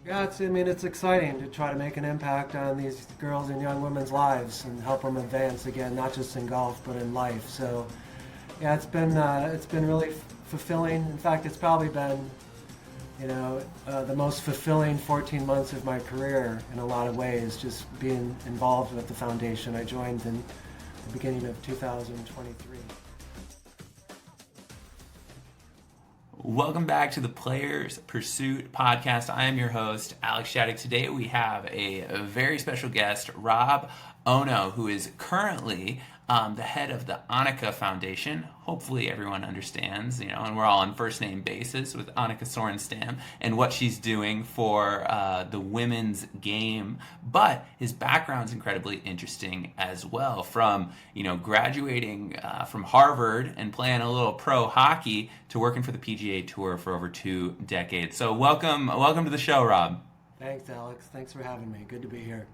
Yeah, it's exciting to try to make an impact on these girls and young women's lives and help them advance again, not just in golf but in life. So, yeah, it's been really fulfilling. In fact, it's probably been, the most fulfilling 14 months of my career in a lot of ways. Just being involved with the foundation. I joined in the beginning of 2023. Welcome back to the Players Pursuit podcast. I am your host, Alex Shattuck. Today we have a very special guest, Rob Ohno, who is currently the head of the Annika Foundation. Hopefully everyone understands, and we're all on first name basis with Annika Sorenstam and what she's doing for the women's game. But his background's incredibly interesting as well. From, graduating from Harvard and playing a little pro hockey to working for the PGA Tour for over 2 decades. So welcome to the show, Rob. Thanks, Alex. Thanks for having me. Good to be here.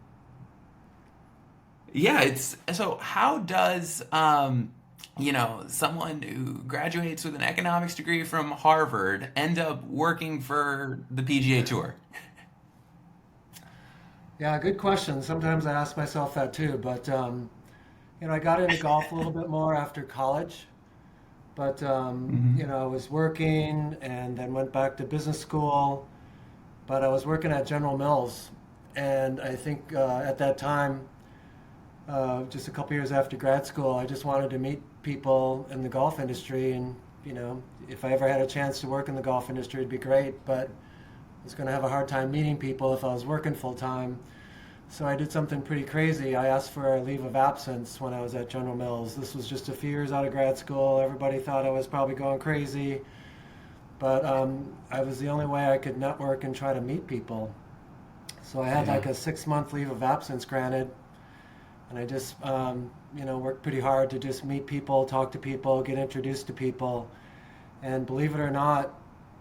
Yeah, so how does someone who graduates with an economics degree from Harvard end up working for the PGA Tour? Yeah, good question. Sometimes I ask myself that too. But I got into golf a little bit more after college. But I was working and then went back to business school. But I was working at General Mills, and I think at that time, just a couple years after grad school, I just wanted to meet people in the golf industry, and if I ever had a chance to work in the golf industry, it'd be great. But I was going to have a hard time meeting people if I was working full time. So I did something pretty crazy. I asked for a leave of absence when I was at General Mills. This was just a few years out of grad school. Everybody thought I was probably going crazy, but I was the only way I could network and try to meet people. So I had like a 6-month leave of absence granted, and I just worked pretty hard to just meet people, talk to people, get introduced to people. And believe it or not,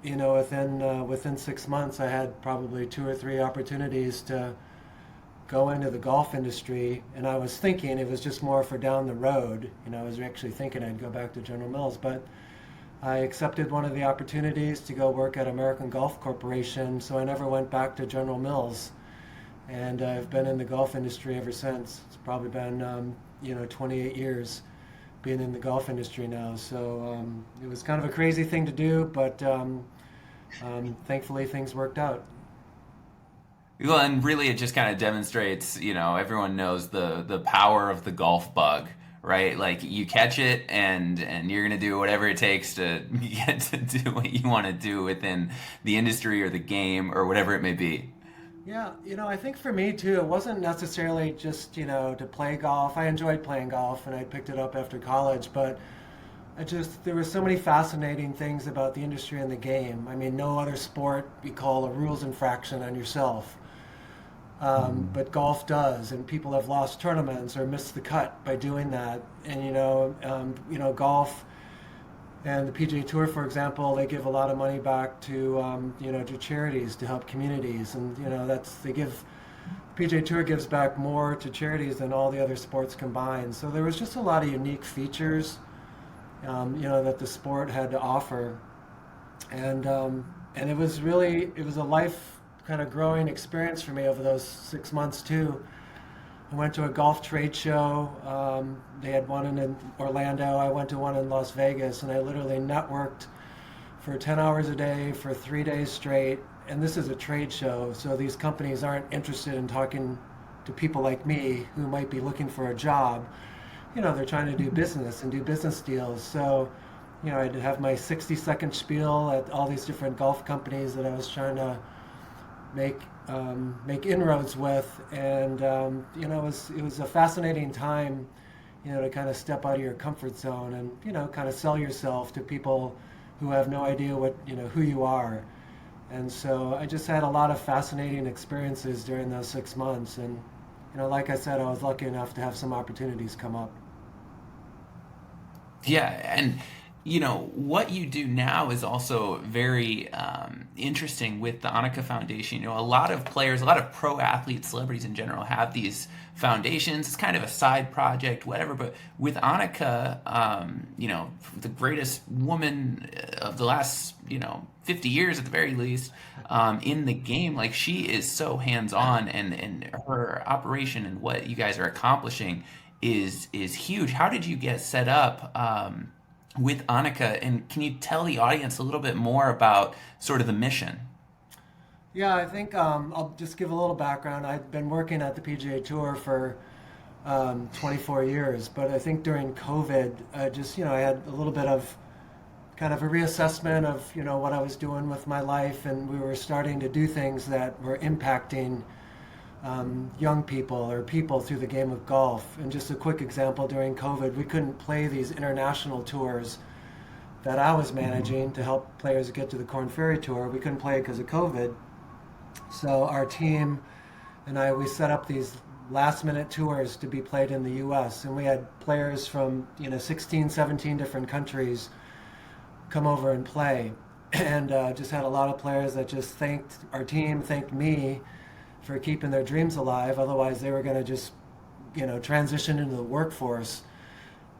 within 6 months, I had probably 2 or 3 opportunities to go into the golf industry. And I was thinking it was just more for down the road. I was actually thinking I'd go back to General Mills, but I accepted one of the opportunities to go work at American Golf Corporation, so I never went back to General Mills. And I've been in the golf industry ever since. It's probably been 28 years being in the golf industry now. So it was kind of a crazy thing to do, but thankfully things worked out. Well, and really it just kind of demonstrates, everyone knows the power of the golf bug, right? Like you catch it and you're going to do whatever it takes to get to do what you want to do within the industry or the game or whatever it may be. Yeah, I think for me too, it wasn't necessarily just, to play golf. I enjoyed playing golf and I picked it up after college, but there were so many fascinating things about the industry and the game. I mean, no other sport you call a rules infraction on yourself. But golf does, and people have lost tournaments or missed the cut by doing that. And golf and the PGA Tour, for example, they give a lot of money back to to charities to help communities, and PGA Tour gives back more to charities than all the other sports combined. So there was just a lot of unique features, that the sport had to offer, and it was a life kind of growing experience for me over those 6 months too. I went to a golf trade show. They had one in Orlando. I went to one in Las Vegas, and I literally networked for 10 hours a day for 3 days straight. And this is a trade show, so these companies aren't interested in talking to people like me who might be looking for a job. They're trying to do business and do business deals. So, I'd have my 60-second spiel at all these different golf companies that I was trying to make inroads with, and it was a fascinating time, to kind of step out of your comfort zone and kind of sell yourself to people who have no idea what who you are. And so I just had a lot of fascinating experiences during those 6 months, and like I said, I was lucky enough to have some opportunities come up. Yeah, and what you do now is also very interesting with the Annika Foundation. A lot of players, a lot of pro athletes, celebrities in general have these foundations. It's kind of a side project, whatever. But with Annika, the greatest woman of the last, 50 years at the very least, in the game, like she is so hands-on, and her operation and what you guys are accomplishing is huge. How did you get set up with Annika, and can you tell the audience a little bit more about sort of the mission? Yeah, I think I'll just give a little background. I've been working at the PGA Tour for 24 years, but I think during COVID, I had a little bit of kind of a reassessment of, what I was doing with my life, and we were starting to do things that were impacting young people or people through the game of golf. And just a quick example, during COVID, we couldn't play these international tours that I was managing to help players get to the Corn Ferry Tour. We couldn't play it because of COVID. So our team and we set up these last minute tours to be played in the US. And we had players from, 16, 17 different countries come over and play. And just had a lot of players that just thanked our team, thanked me for keeping their dreams alive. Otherwise, they were going to just, transition into the workforce.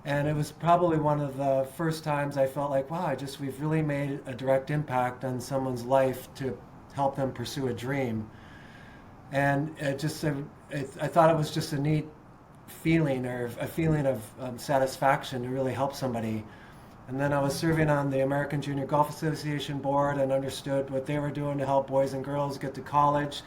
And it was probably one of the first times I felt like, wow, we've really made a direct impact on someone's life to help them pursue a dream. And I thought it was just a neat feeling, or a feeling of satisfaction to really help somebody. And then I was serving on the American Junior Golf Association board and understood what they were doing to help boys and girls get to college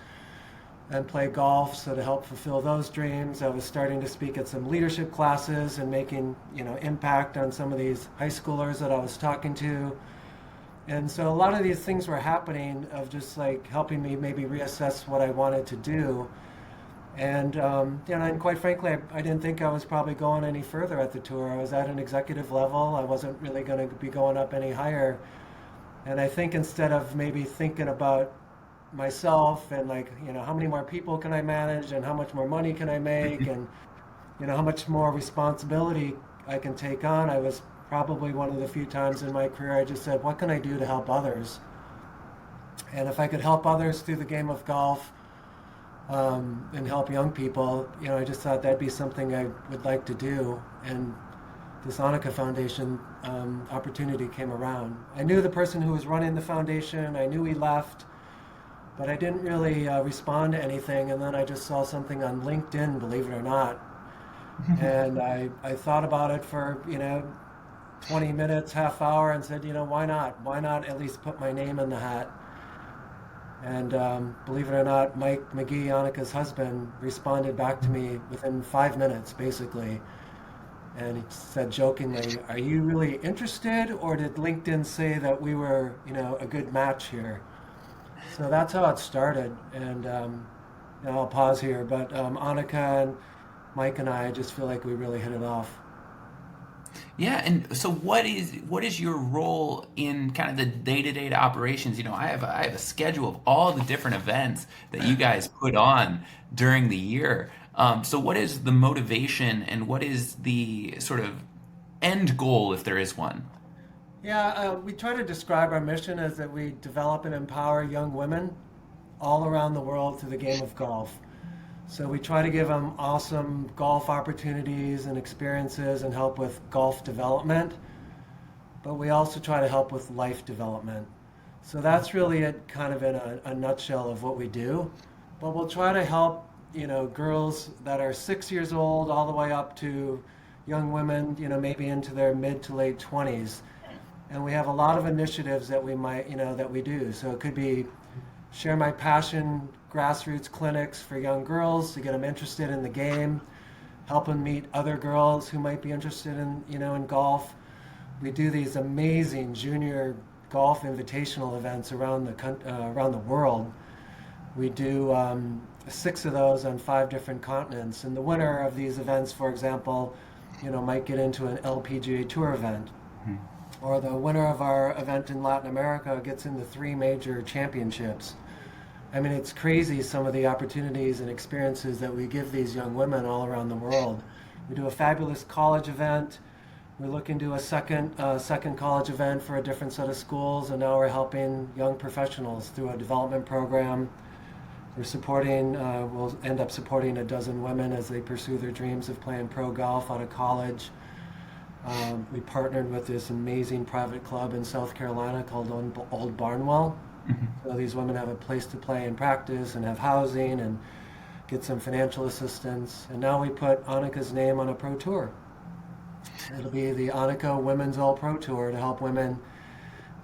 and play golf, so to help fulfill those dreams. I was starting to speak at some leadership classes and making, impact on some of these high schoolers that I was talking to. And so a lot of these things were happening of just like helping me maybe reassess what I wanted to do. And, and quite frankly, I didn't think I was probably going any further at the tour. I was at an executive level. I wasn't really going to be going up any higher. And I think instead of maybe thinking about myself and how many more people can I manage, and how much more money can I make, and how much more responsibility I can take on, I was probably one of the few times in my career I just said, what can I do to help others? And if I could help others through the game of golf, and help young people, I just thought that'd be something I would like to do. And this Annika Foundation opportunity came around. I knew the person who was running the foundation. I knew he left, but I didn't really respond to anything. And then I just saw something on LinkedIn, believe it or not. And I thought about it for, 20 minutes, half hour, and said, why not? Why not at least put my name in the hat? And believe it or not, Mike McGee, Annika's husband, responded back to me within 5 minutes, basically. And he said jokingly, are you really interested, or did LinkedIn say that we were, a good match here? So that's how it started. And I'll pause here, but Annika and Mike and I just feel like we really hit it off. Yeah, and so what is your role in kind of the day-to-day operations? I have a schedule of all the different events that you guys put on during the year. So what is the motivation, and what is the sort of end goal, if there is one? Yeah, we try to describe our mission as that we develop and empower young women all around the world through the game of golf. So we try to give them awesome golf opportunities and experiences and help with golf development, but we also try to help with life development. So that's really it, kind of in a nutshell of what we do. But we'll try to help, girls that are 6 years old all the way up to young women, maybe into their mid to late 20s. And we have a lot of initiatives that we might, that we do. So it could be Share My Passion grassroots clinics for young girls to get them interested in the game, help them meet other girls who might be interested in, in golf. We do these amazing junior golf invitational events around the world. We do 6 of those on 5 different continents. And the winner of these events, for example, might get into an LPGA Tour event. Or the winner of our event in Latin America gets into 3 major championships. I mean, it's crazy, some of the opportunities and experiences that we give these young women all around the world. We do a fabulous college event. We're looking to a second college event for a different set of schools, and now we're helping young professionals through a development program. We'll end up supporting a dozen women as they pursue their dreams of playing pro golf out of college. We partnered with this amazing private club in South Carolina called Old Barnwell. So these women have a place to play and practice and have housing and get some financial assistance. And now we put Annika's name on a pro tour. It'll be the Annika Women's All Pro Tour to help women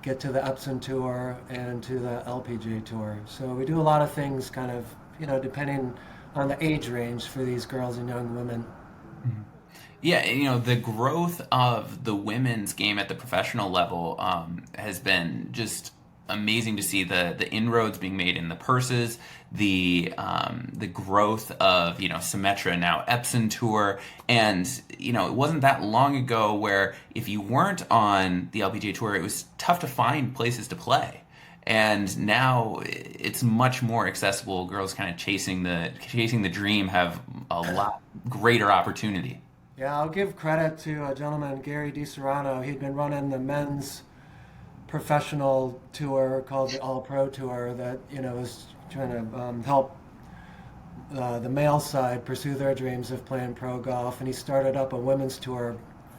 get to the Epson Tour and to the LPGA Tour. So we do a lot of things kind of, depending on the age range for these girls and young women. Yeah, the growth of the women's game at the professional level has been just amazing to see the inroads being made in the purses, the growth of Symetra, now Epson Tour, and it wasn't that long ago where if you weren't on the LPGA Tour, it was tough to find places to play. And now it's much more accessible. Girls kind of chasing the dream have a lot greater opportunity. Yeah, I'll give credit to a gentleman, Gary DiSerrano. He'd been running the men's professional tour called the All Pro Tour that was trying to help the male side pursue their dreams of playing pro golf, and he started up a women's tour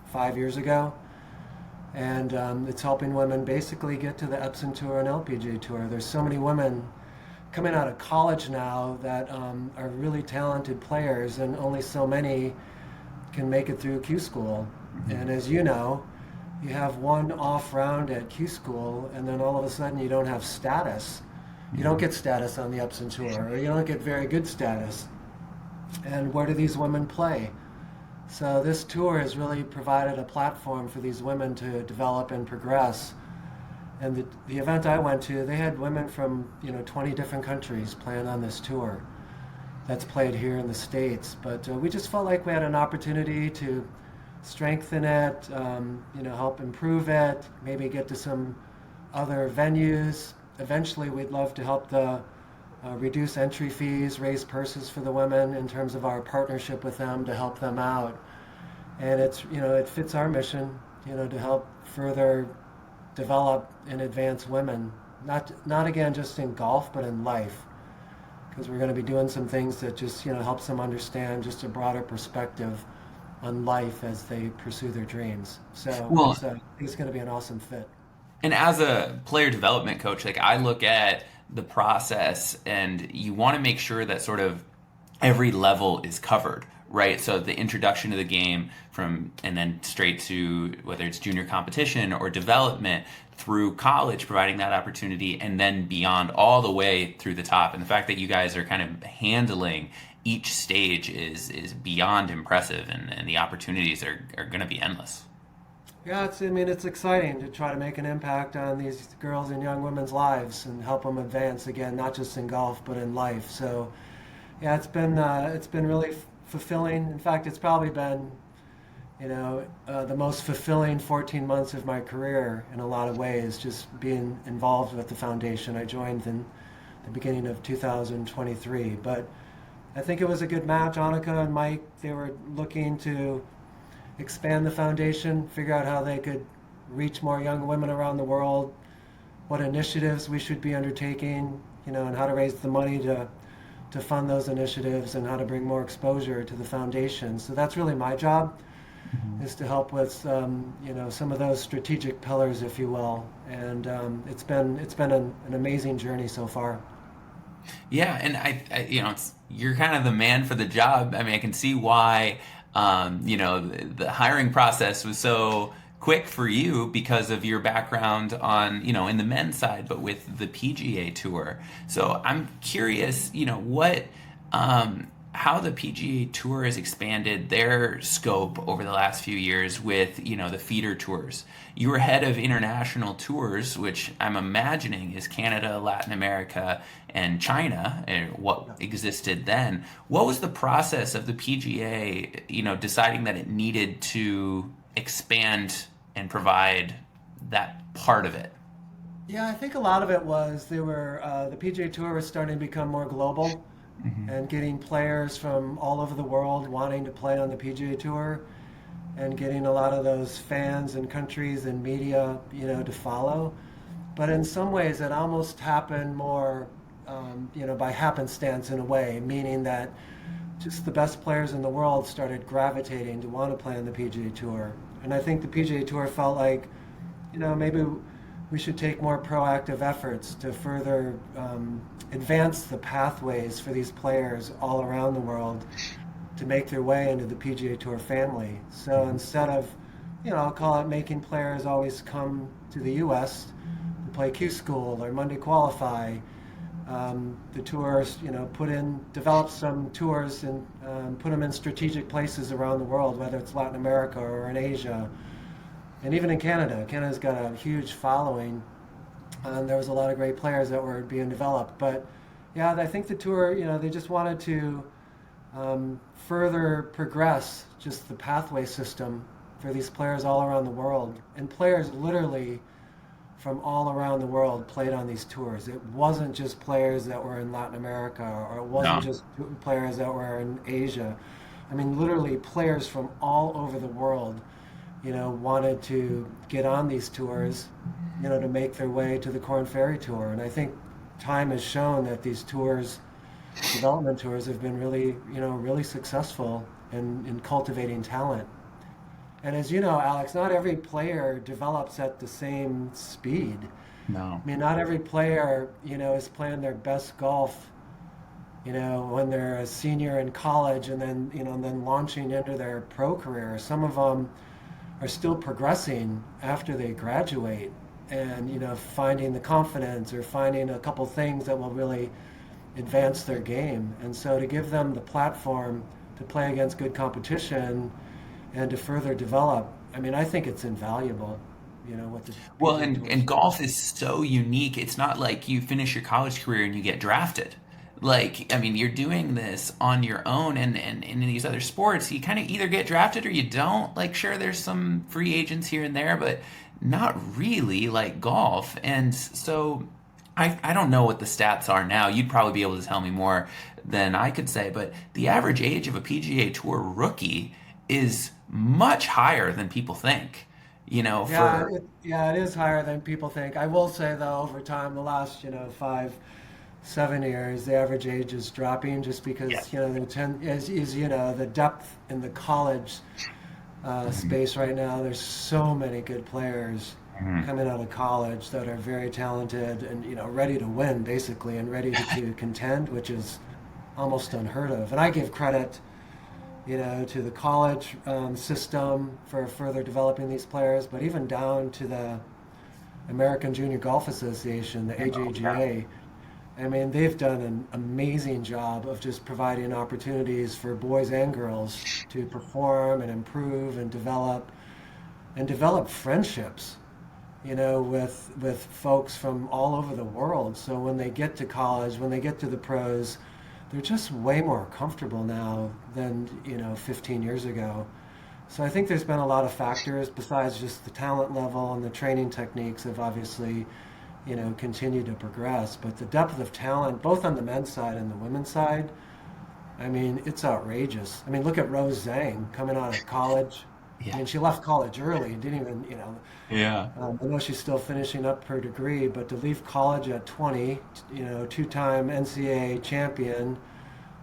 5 years ago, and it's helping women basically get to the Epson Tour and LPGA Tour. There's so many women coming out of college now that are really talented players, and only so many can make it through Q school. And as you know, you have one off round at Q school, and then all of a sudden you don't have status. You don't get status on the Epson Tour, or you don't get very good status. And where do these women play? So this tour has really provided a platform for these women to develop and progress. And the event I went to, they had women from 20 different countries playing on this tour that's played here in the States. But we just felt like we had an opportunity to strengthen it, help improve it, maybe get to some other venues. Eventually, we'd love to help reduce entry fees, raise purses for the women in terms of our partnership with them to help them out. And it fits our mission, to help further develop and advance women, not again just in golf, but in life, because we're going to be doing some things that just helps them understand just a broader perspective on life as they pursue their dreams. So it's going to be an awesome fit. And as a player development coach, I look at the process, and you want to make sure that sort of every level is covered, right? So the introduction to the game and then straight to whether it's junior competition or development through college, providing that opportunity, and then beyond all the way through the top. And the fact that you guys are kind of handling each stage is beyond impressive, and the opportunities are going to be endless. Yeah, it's exciting to try to make an impact on these girls and young women's lives and help them advance again, not just in golf but in life. So, yeah, it's been really fulfilling. In fact, it's probably been the most fulfilling 14 months of my career in a lot of ways, just being involved with the foundation. I joined in the beginning of 2023, but I think it was a good match. Annika and Mike, they were looking to expand the foundation, figure out how they could reach more young women around the world, what initiatives we should be undertaking, and how to raise the money to fund those initiatives, and how to bring more exposure to the foundation. So that's really my job, is to help with some of those strategic pillars, if you will. And it's been an amazing journey so far. Yeah, and you're kind of the man for the job. I mean, I can see why the hiring process was so quick for you because of your background on in the men's side, but with the PGA Tour. So I'm curious, how the PGA Tour has expanded their scope over the last few years with the feeder tours. You were head of international tours, which I'm imagining is Canada, Latin America, and China, and what existed then. What was the process of the PGA, deciding that it needed to expand and provide that part of it? Yeah, I think a lot of it was the PGA Tour was starting to become more global, and getting players from all over the world wanting to play on the PGA Tour. and getting a lot of those fans and countries and media, to follow. But in some ways, it almost happened more, by happenstance in a way, meaning that just the best players in the world started gravitating to want to play on the PGA Tour. And I think the PGA Tour felt like, maybe we should take more proactive efforts to further advance the pathways for these players all around the world to make their way into the PGA Tour family. So instead of, I'll call it making players always come to the U.S. to play Q School or Monday Qualify, the tours, develop some tours and put them in strategic places around the world, whether it's Latin America or in Asia, and even in Canada. Canada's got a huge following, and there was a lot of great players that were being developed. But yeah, I think the tour, they just wanted to further progress just the pathway system for these players all around the world, and players literally from all around the world played on these tours. It wasn't just players that were in Latin America, or it wasn't No. just players that were in Asia. I mean, literally players from all over the world, wanted to get on these tours, to make their way to the Corn Ferry Tour. And I think time has shown that these tours, development tours, have been really, really successful in cultivating talent. And as you know, Alex, not every player develops at the same speed. No. I mean, not every player, is playing their best golf, when they're a senior in college and then, then launching into their pro career. Some of them are still progressing after they graduate and, finding the confidence or finding a couple things that will really advance their game. And so to give them the platform to play against good competition and to further develop, I mean, I think it's invaluable, what the Well, PGA Tour is and doing. golf is so unique. It's not like you finish your college career and you get drafted. Like, I mean, you're doing this on your own, and in these other sports, you kind of either get drafted or you don't. Like, sure, there's some free agents here and there, but not really like golf. And so I don't know what the stats are now. You'd probably be able to tell me more than I could say, but the average age of a PGA Tour rookie is much higher than people think. Yeah, For it is higher than people think. I will say though, over time, the last 5, 7 years, the average age is dropping just yeah. because the depth in the college Mhm. space right now. There's so many good players Mhm. coming out of college that are very talented and ready to win basically and ready to contend, which is almost unheard of. And I give credit to the college system for further developing these players, but even down to the American Junior Golf Association, the Oh, yeah. AJGA. I mean, they've done an amazing job of just providing opportunities for boys and girls to perform and improve and develop friendships, with folks from all over the world. So when they get to college, when they get to the pros, they're just way more comfortable now than 15 years ago. So I think there's been a lot of factors besides just the talent level, and the training techniques have obviously continued to progress. But the depth of talent, both on the men's side and the women's side, I mean, it's outrageous. I mean, look at Rose Zhang coming out of college. I Yeah. mean, she left college early, didn't even, Yeah. I know she's still finishing up her degree, but to leave college at 20, two-time NCAA champion,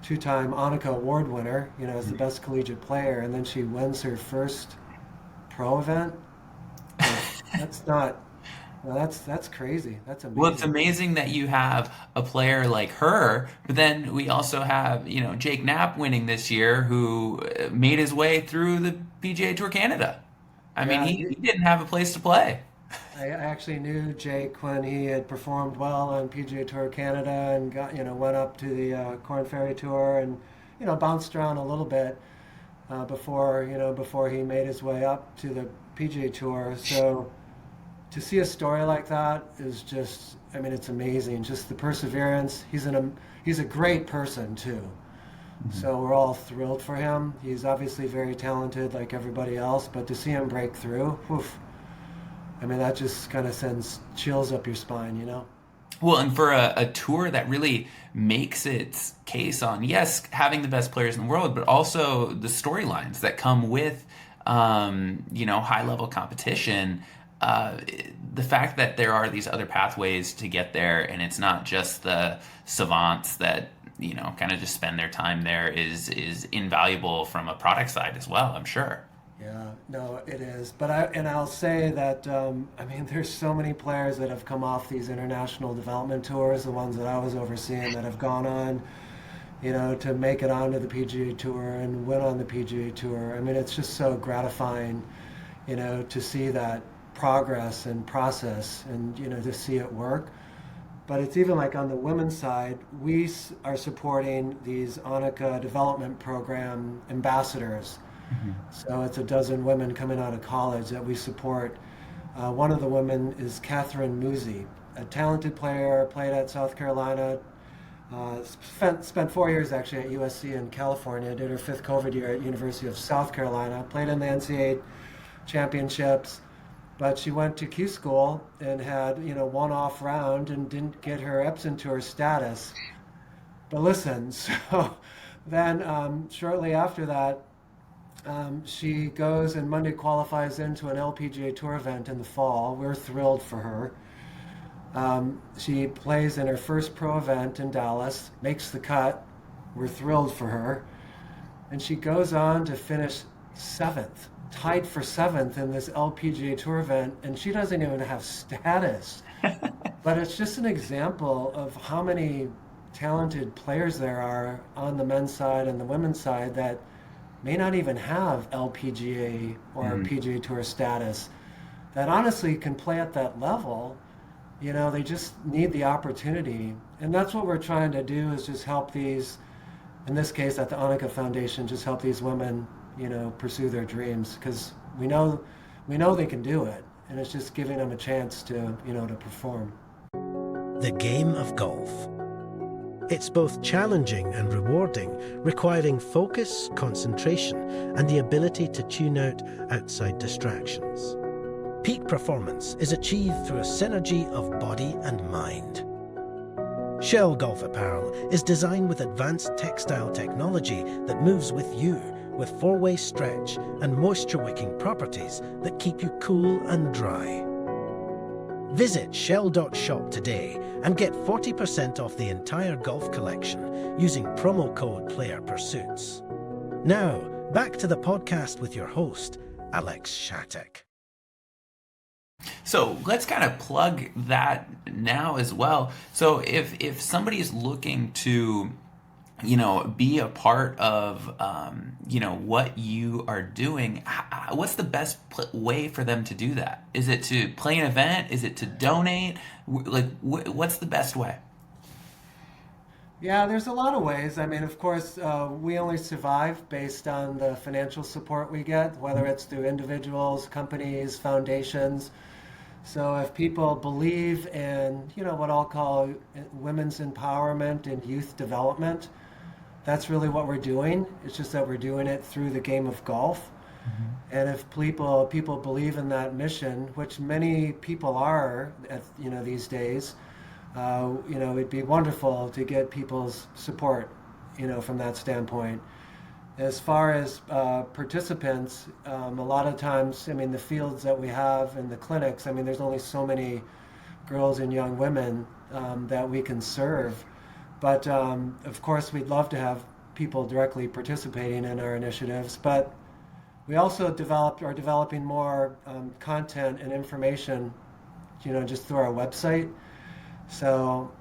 two-time Annika Award winner, as the best collegiate player, and then she wins her first pro event. Like, that's not, well, that's crazy. That's Well, it's amazing. amazing that you have a player like her, but then we also have, Jake Knapp winning this year, who made his way through the PGA Tour Canada. I mean, Yeah, he didn't have a place to play. I actually knew Jake when he had performed well on PGA Tour Canada and got, went up to the Corn Ferry Tour and, bounced around a little bit before he made his way up to the PGA Tour. So to see a story like that is just, I mean, it's amazing. Just the perseverance. He's a great person too. So we're all thrilled for him. He's obviously very talented like everybody else, but to see him break through, oof, I mean, that just kind of sends chills up your spine. Well, and for a tour that really makes its case on, yes, having the best players in the world, but also the storylines that come with high level competition, the fact that there are these other pathways to get there, and it's not just the savants that kind of just spend their time there, is invaluable from a product side as well, I'm sure. Yeah, no, it is. But I'll say that there's so many players that have come off these international development tours, the ones that I was overseeing, that have gone on, to make it onto the PGA Tour and win on the PGA Tour. I mean, it's just so gratifying, to see that progress and process, and to see it work. But it's even like on the women's side, we are supporting these Annika Development Program ambassadors. So it's a dozen women coming out of college that we support. One of the women is Catherine Musi, a talented player, played at South Carolina, spent 4 years actually at USC in California, did her fifth COVID year at University of South Carolina, played in the NCAA championships, but she went to Q school and had, one off round and didn't get her Epson Tour status. But listen, so then shortly after that, she goes and Monday qualifies into an LPGA Tour event in the fall. We're thrilled for her. She plays in her first pro event in Dallas, makes the cut. We're thrilled for her. And she goes on to finish seventh, tied for seventh in this LPGA Tour event, and she doesn't even have status. But it's just an example of how many talented players there are on the men's side and the women's side that may not even have LPGA or PGA Tour status, that honestly can play at that level. They just need the opportunity. And that's what we're trying to do, is just help these, in this case at the Annika Foundation, just help these women, pursue their dreams, because we know they can do it. And it's just giving them a chance to, to perform. The game of golf. It's both challenging and rewarding, requiring focus, concentration, and the ability to tune out outside distractions. Peak performance is achieved through a synergy of body and mind. Shell Golf Apparel is designed with advanced textile technology that moves with you, with four-way stretch and moisture-wicking properties that keep you cool and dry. Visit shell.shop today and get 40% off the entire golf collection using promo code PlayerPursuits. Now, back to the podcast with your host, Alex Shattuck. So let's kind of plug that now as well. So if somebody is looking to be a part of, what you are doing, what's the best way for them to do that? Is it to play an event? Is it to donate? What's the best way? Yeah, there's a lot of ways. I mean, of course, we only survive based on the financial support we get, whether it's through individuals, companies, foundations. So if people believe in, what I'll call women's empowerment and youth development, that's really what we're doing. It's just that we're doing it through the game of golf. And if people believe in that mission, which many people are, these days, it'd be wonderful to get people's support, from that standpoint. As far as participants, a lot of times, the fields that we have in the clinics, there's only so many girls and young women that we can serve. But of course, we'd love to have people directly participating in our initiatives. But we also are developing more content and information, just through our website. So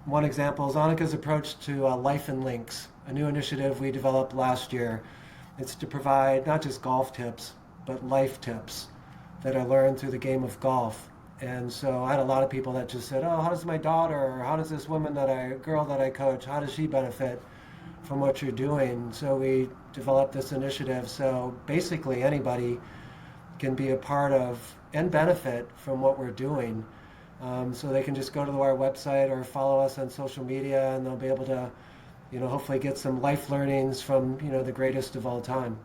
one example is Annika's approach to Life in Links, a new initiative we developed last year. It's to provide not just golf tips, but life tips that are learned through the game of golf. And so I had a lot of people that just said, oh, how does my daughter, or how does this girl that I coach, how does she benefit from what you're doing? So we developed this initiative. So basically anybody can be a part of and benefit from what we're doing. So they can just go to our website or follow us on social media, and they'll be able to, hopefully get some life learnings from, the greatest of all time.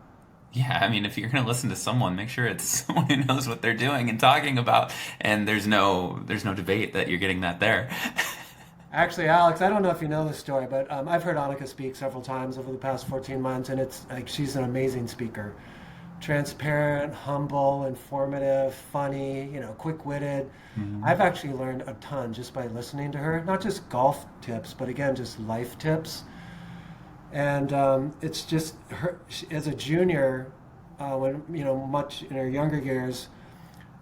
Yeah, if you're going to listen to someone, make sure it's someone who knows what they're doing and talking about, and there's no debate that you're getting that there. Actually, Alex, I don't know if you know this story, but I've heard Annika speak several times over the past 14 months, and it's like she's an amazing speaker. transparent, humble, informative, funny, quick-witted. I've actually learned a ton just by listening to her, not just golf tips, but again, just life tips. And it's just her as a junior, when much in her younger years,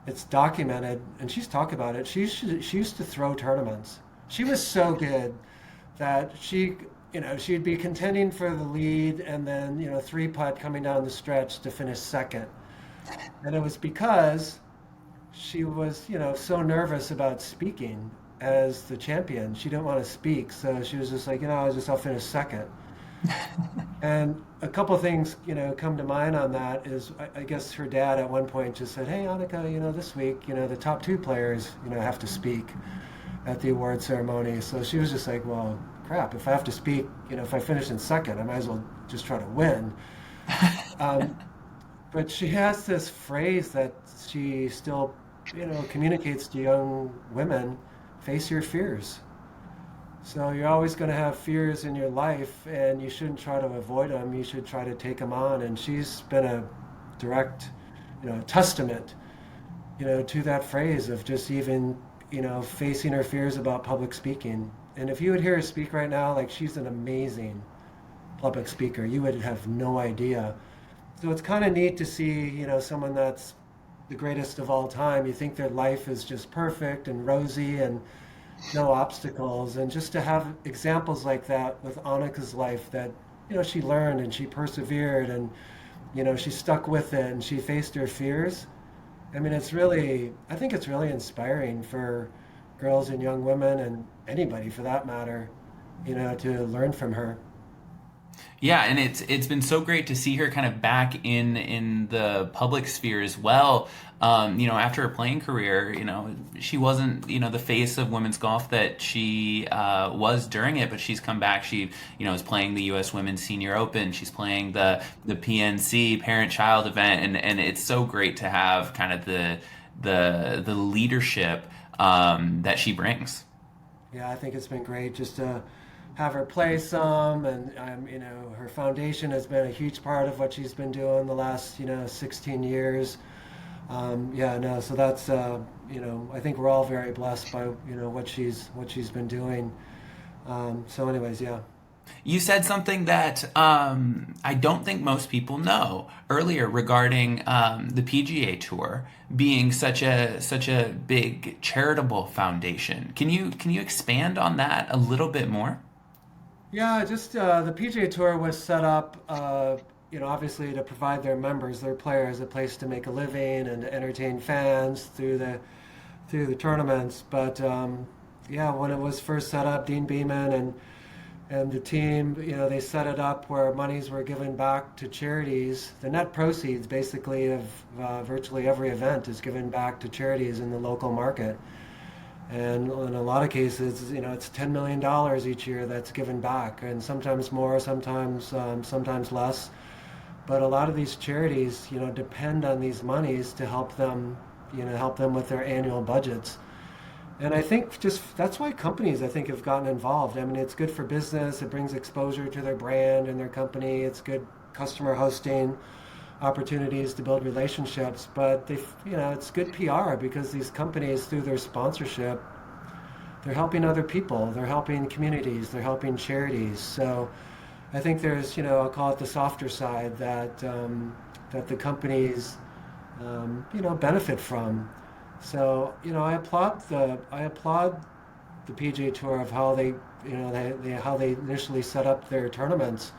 it's documented, and she's talked about it. She used to throw tournaments. She was so good that she'd be contending for the lead, and then three putt coming down the stretch to finish second. And it was because she was so nervous about speaking as the champion. She didn't want to speak, so she was just like, I'll finish second. And a couple of things, come to mind on that is, I guess her dad at one point just said, "Hey, Annika, this week, the top two players, have to speak at the award ceremony." So she was just like, "Well, crap, if I have to speak, if I finish in second, I might as well just try to win." But she has this phrase that she still, communicates to young women: face your fears. So you're always going to have fears in your life, and you shouldn't try to avoid them. You should try to take them on. And she's been a direct, testament, to that phrase of just even, facing her fears about public speaking. And if you would hear her speak right now, like, she's an amazing public speaker. You would have no idea. So it's kind of neat to see, someone that's the greatest of all time. You think their life is just perfect and rosy and no obstacles, and just to have examples like that with Annika's life, that she learned and she persevered, and she stuck with it, and she faced her fears. I mean, I think it's really inspiring for girls and young women, and anybody for that matter, to learn from her. Yeah, and it's been so great to see her kind of back in the public sphere as well. After her playing career, she wasn't the face of women's golf that she was during it, but she's come back. She is playing the U.S. Women's Senior Open. She's playing the PNC Parent-Child event, and it's so great to have kind of the leadership that she brings. Yeah, I think it's been great just to have her play some, and her foundation has been a huge part of what she's been doing the last 16 years. So that's I think we're all very blessed by what she's been doing. So anyways, yeah. You said something that I don't think most people know earlier regarding the PGA Tour being such a big charitable foundation. Can you expand on that a little bit more? Yeah, just the PGA Tour was set up, obviously to provide their members, their players, a place to make a living and to entertain fans through the tournaments. But when it was first set up, Dean Beeman and the team, they set it up where monies were given back to charities. The net proceeds, basically, of virtually every event is given back to charities in the local market. And in a lot of cases, it's $10 million each year that's given back, and sometimes more, sometimes less. But a lot of these charities, depend on these monies to help them with their annual budgets. And I think that's why companies, I think, have gotten involved. I mean, it's good for business. It brings exposure to their brand and their company. It's good customer hosting opportunities to build relationships, but it's good PR because these companies, through their sponsorship, they're helping other people, they're helping communities, they're helping charities. So I think there's, I'll call it the softer side that the companies, benefit from. So I applaud the PGA Tour of how they initially set up their tournaments.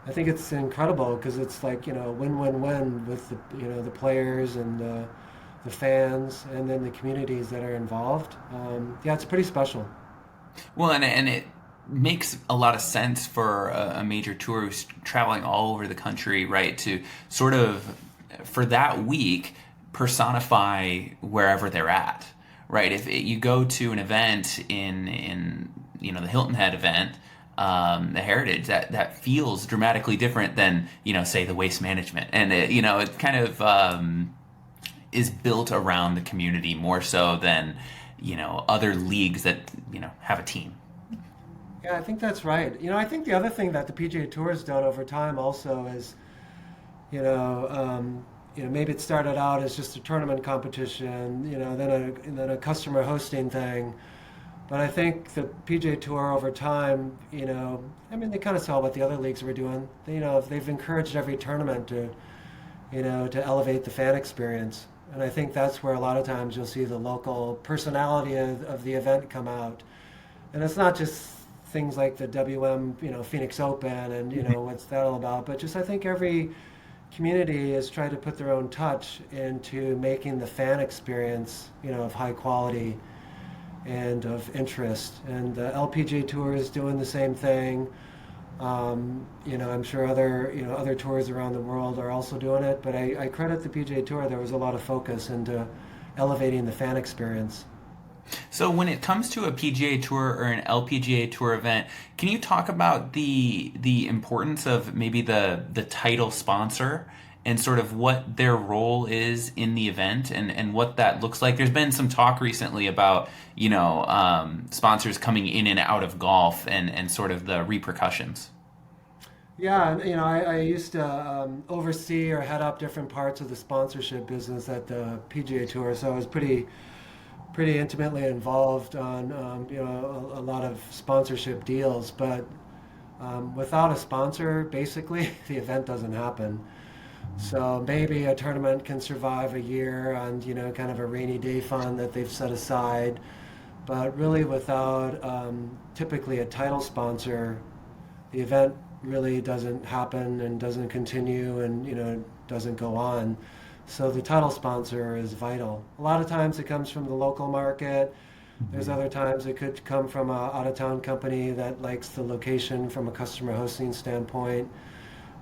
I think it's incredible because it's like, win-win-win with the players and the fans, and then the communities that are involved. It's pretty special. Well, and it makes a lot of sense for a major tour who's traveling all over the country, right, to sort of, for that week, personify wherever they're at, right? If you go to an event in the Hilton Head event, the Heritage, that feels dramatically different than say the Waste Management, and it kind of is built around the community more so than other leagues that have a team. Yeah, I think that's right. I think the other thing that the PGA Tour has done over time also is Maybe it started out as just a tournament competition, then a customer hosting thing. But I think the PGA Tour over time, they kind of saw what the other leagues were doing. They've encouraged every tournament to elevate the fan experience. And I think that's where a lot of times you'll see the local personality of the event come out. And it's not just things like the WM, Phoenix Open and, what's that all about, but just I think every community has tried to put their own touch into making the fan experience, of high quality and of interest. And the LPGA Tour is doing the same thing. I'm sure other tours around the world are also doing it, but I credit the PGA Tour. There was a lot of focus into elevating the fan experience. So when it comes to a PGA Tour or an LPGA Tour event, can you talk about the importance of maybe the title sponsor and sort of what their role is in the event and what that looks like? There's been some talk recently about, sponsors coming in and out of golf and sort of the repercussions. Yeah, I used to oversee or head up different parts of the sponsorship business at the PGA Tour, so I was pretty intimately involved on a lot of sponsorship deals. But without a sponsor, basically, the event doesn't happen. So maybe a tournament can survive a year on kind of a rainy day fund that they've set aside, but really without typically a title sponsor, the event really doesn't happen and doesn't continue and doesn't go on. So the title sponsor is vital. A lot of times it comes from the local market. There's other times it could come from a out-of-town company that likes the location from a customer hosting standpoint.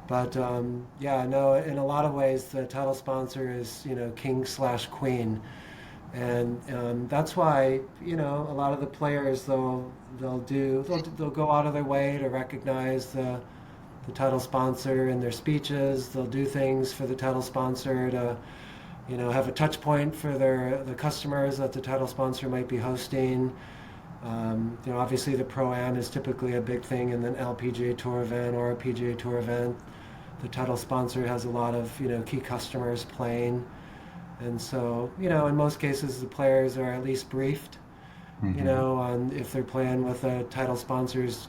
But in a lot of ways the title sponsor is king/queen, and that's why a lot of the players they'll go out of their way to recognize the title sponsor in their speeches. They'll do things for the title sponsor to, have a touch point for the customers that the title sponsor might be hosting. Obviously the Pro-Am is typically a big thing in an LPGA Tour event or a PGA Tour event. The title sponsor has a lot of, key customers playing. And so, in most cases the players are at least briefed, on if they're playing with a title sponsor's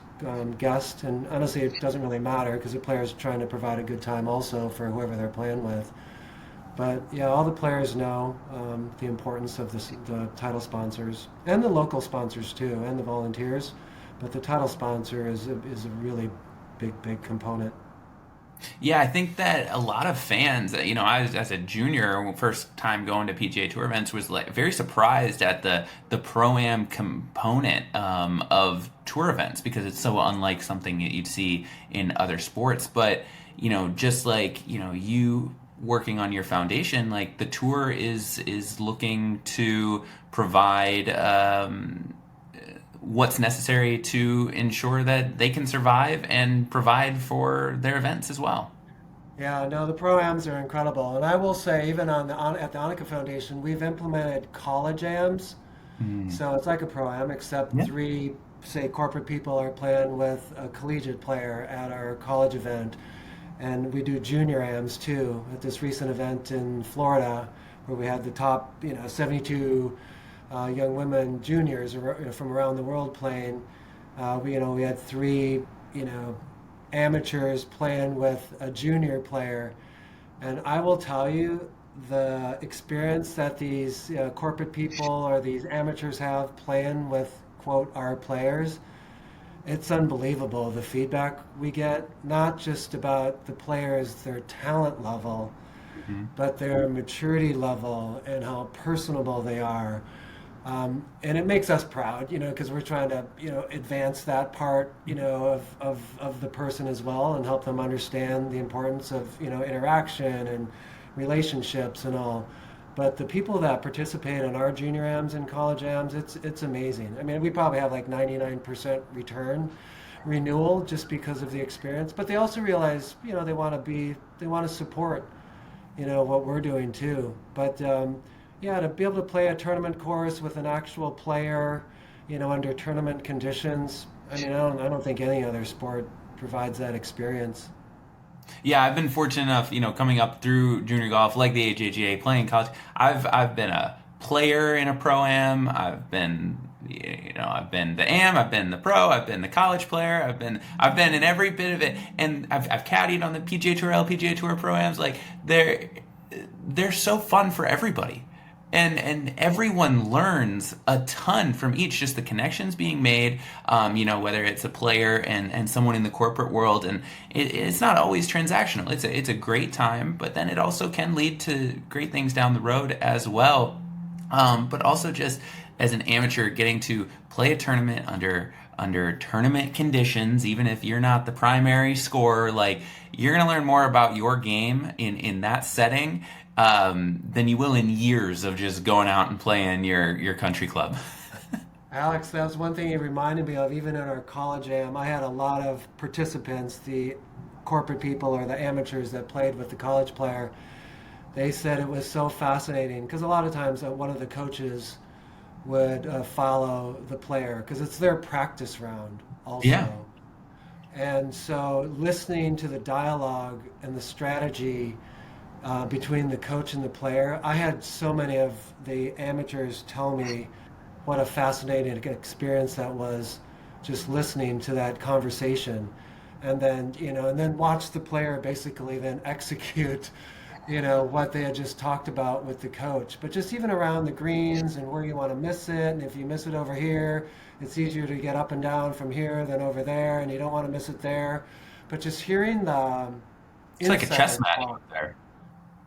guest. And honestly, it doesn't really matter because the player's trying to provide a good time also for whoever they're playing with. But yeah, all the players know the importance of the title sponsors and the local sponsors too, and the volunteers. But the title sponsor is a really big component. Yeah, I think that a lot of fans, I was as a junior, first time going to PGA Tour events, was like very surprised at the Pro-Am component of tour events because it's so unlike something that you'd see in other sports. But just like you working on your foundation, like the tour is looking to provide what's necessary to ensure that they can survive and provide for their events as well. Yeah, no, the Pro-Ams are incredible. And I will say, even at the Annika Foundation, we've implemented college AMs. So it's like a Pro-Am, except Yeah. three, say, corporate people are playing with a collegiate player at our college event. And we do junior AMs too at this recent event in Florida where we had the top, 72 young women juniors from around the world playing. We had three, amateurs playing with a junior player, and I will tell you the experience that these corporate people or these amateurs have playing with quote our players. It's unbelievable the feedback we get, not just about the players, their talent level, but their maturity level and how personable they are. And it makes us proud, because we're trying to, advance that part, of the person as well and help them understand the importance of, interaction and relationships and all. But the people that participate in our junior AMs and college AMs, it's amazing. I mean, we probably have like 99% renewal just because of the experience. But they also realize, they want to support, what we're doing too. But to be able to play a tournament course with an actual player, under tournament conditions, I mean, I don't think any other sport provides that experience. Yeah, I've been fortunate enough, coming up through junior golf, like the AJGA, playing college. I've been a player in a pro am. I've been the am. I've been the pro. I've been the college player. I've been in every bit of it, and I've caddied on the PGA Tour, LPGA Tour pro ams. Like they're so fun for everybody. And everyone learns a ton from each, just the connections being made, whether it's a player and someone in the corporate world. And it's not always transactional. It's a great time, but then it also can lead to great things down the road as well. But also just as an amateur, getting to play a tournament under tournament conditions, even if you're not the primary scorer, like you're going to learn more about your game in that setting than you will in years of just going out and playing your country club. Alex, that was one thing you reminded me of. Even in our college am, I had a lot of participants, the corporate people or the amateurs that played with the college player. They said it was so fascinating because a lot of times one of the coaches would follow the player because it's their practice round also. Yeah. And so listening to the dialogue and the strategy between the coach and the player, I had so many of the amateurs tell me what a fascinating experience that was, just listening to that conversation. And then watch the player basically then execute what they had just talked about with the coach. But just even around the greens and where you want to miss it, and if you miss it over here, it's easier to get up and down from here than over there, and you don't want to miss it there. But just hearing the It's like a chess match talk, there.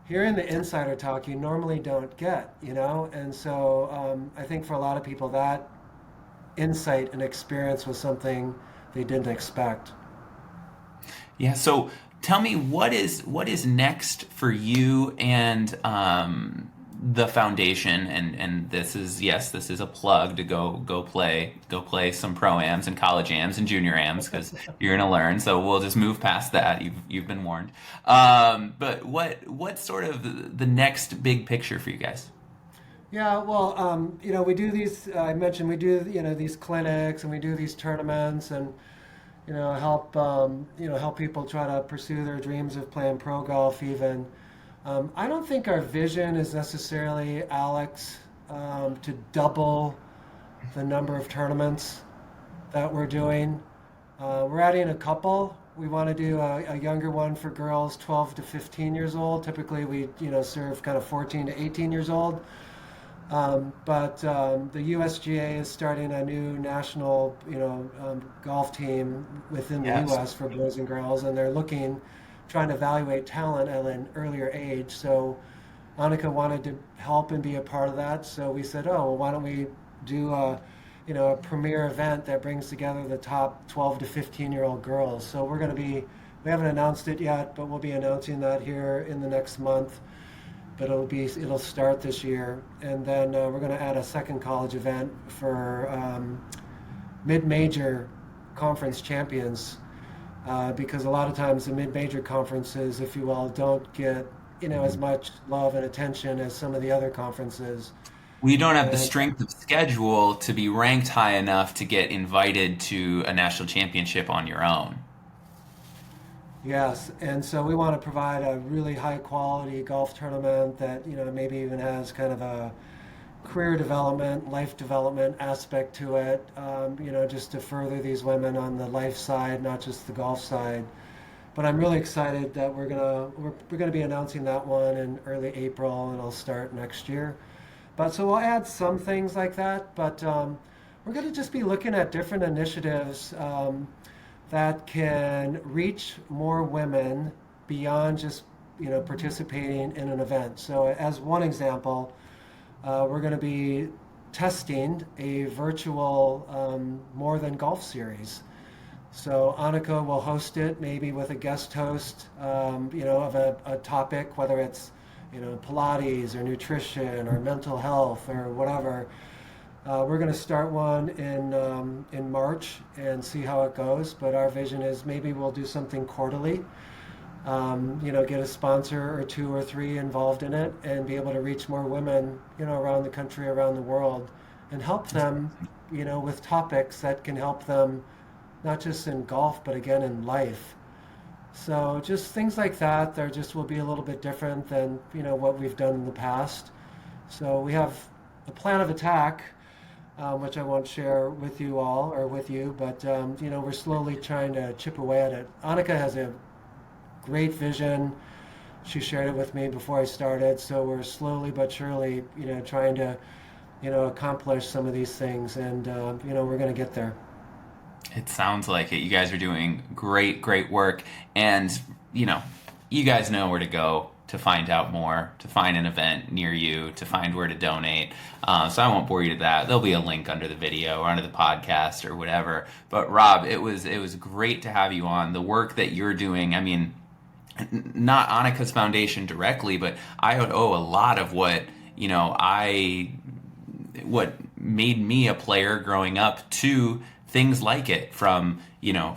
hearing the insider talk you normally don't get, and so I think for a lot of people that insight and experience was something they didn't expect. Yeah. So tell me, what is next for you and the foundation? And this is a plug to go play some pro ams and college ams and junior ams because you're gonna learn. So we'll just move past that. You've been warned. But what's sort of the next big picture for you guys? Yeah, well, we do these. I mentioned we do these clinics and we do these tournaments and help people try to pursue their dreams of playing pro golf even. I don't think our vision is necessarily, Alex, to double the number of tournaments that we're doing. We're adding a couple. We want to do a younger one for girls 12 to 15 years old. Typically we serve kind of 14 to 18 years old. But the USGA is starting a new national, golf team within the Yes. U.S. for boys and girls, and they're trying to evaluate talent at an earlier age. So Annika wanted to help and be a part of that. So we said, oh, well, why don't we do a premier event that brings together the top 12 to 15-year-old girls. So we haven't announced it yet, but we'll be announcing that here in the next month. But it'll start this year, and then we're going to add a second college event for mid-major conference champions, because a lot of times the mid-major conferences, if you will, don't get as much love and attention as some of the other conferences. We don't have the And strength of schedule to be ranked high enough to get invited to a national championship on your own. yes, and so we want to provide a really high-quality golf tournament that maybe even has kind of a career development, life development aspect to it, just to further these women on the life side, not just the golf side. But I'm really excited that we're gonna be announcing that one in early April, and it'll start next year. But so we'll add some things like that, but we're gonna just be looking at different initiatives that can reach more women beyond just participating in an event. So as one example, we're going to be testing a virtual More Than Golf series. So Annika will host it, maybe with a guest host, of a topic, whether it's Pilates or nutrition or mental health or whatever. We're going to start one in March and see how it goes. But our vision is maybe we'll do something quarterly. Get a sponsor or two or three involved in it and be able to reach more women, around the country, around the world, and help them, with topics that can help them, not just in golf, but again in life. So just things like that, there just will be a little bit different than, what we've done in the past. So we have a plan of attack, which I won't share with you all or with you, but, we're slowly trying to chip away at it. Annika has a great vision. She shared it with me before I started, so we're slowly but surely, trying to, accomplish some of these things, and, we're going to get there. It sounds like it. You guys are doing great, great work. And, you guys know where to go to find out more, to find an event near you, to find where to donate. So I won't bore you to that. There'll be a link under the video or under the podcast or whatever. But Rob, it was great to have you on. The work that you're doing, I mean, not Annika's foundation directly, but I would owe a lot of what, what made me a player growing up to things like it, from,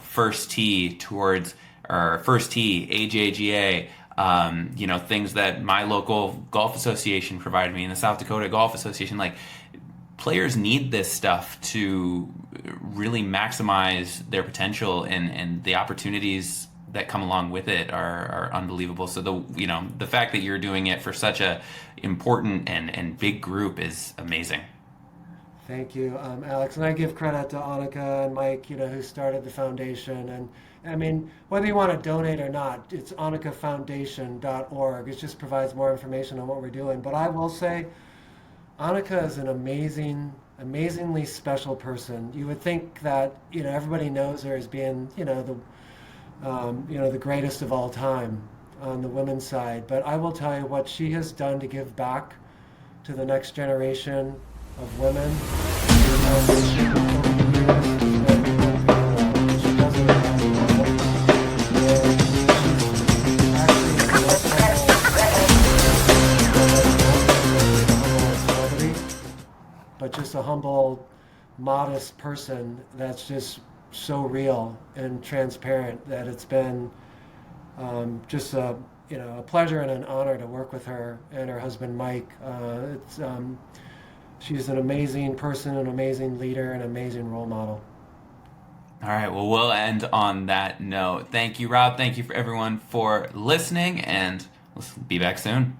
first tee towards, or first tee, AJGA, things that my local golf association provided me, and the South Dakota Golf Association. Like, players need this stuff to really maximize their potential, and the opportunities that come along with it are unbelievable. So the fact that you're doing it for such a important and big group is amazing. Thank you, Alex. And I give credit to Annika and Mike, who started the foundation. And I mean, whether you want to donate or not, it's AnnikaFoundation.org. It just provides more information on what we're doing. But I will say, Annika is an amazingly special person. You would think that, everybody knows her as being, the greatest of all time on the women's side. But I will tell you what she has done to give back to the next generation of women. But just a humble, modest person that's just so real and transparent that it's been just a pleasure and an honor to work with her and her husband Mike. She's an amazing person, an amazing leader, an amazing role model. All right, well, we'll end on that note. Thank you, Rob. Thank you for everyone for listening, and we'll be back soon.